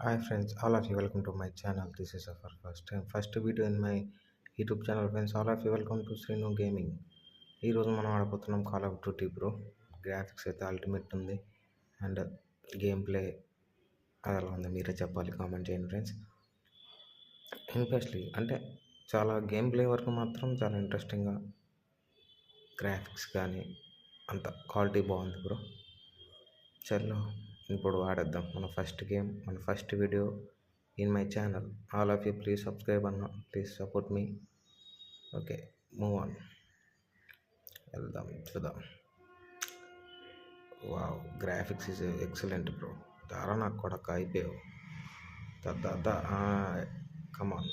Hi friends, all of you welcome to my channel. This is our first video in my YouTube channel. Friends, all of you welcome to Srinu Gaming. ఈ రోజు మనం ఆడబోతున్నాం call of duty bro. Graphics అయితే ultimate ఉంది and game play అది ఎలా ఉంది మీరే చెప్పాలి, కామెంట్ చేయండి ఫ్రెండ్స్. ఎస్పెషలీ అంటే చాలా గేమ్ ప్లే వరకు మాత్రం చాలా ఇంట్రెస్టింగ్గా, గ్రాఫిక్స్ కానీ అంత క్వాలిటీ బాగుంది బ్రో. చలో ఇప్పుడు ఆడేద్దాం మన ఫస్ట్ గేమ్, మన first video in my channel. All of you please subscribe అన్న, please support me. Okay, move on, వెళ్దాం చూద్దాం. Wow, graphics is excellent bro. దారా నాకు కూడా అయిపోయావు. కమాన్,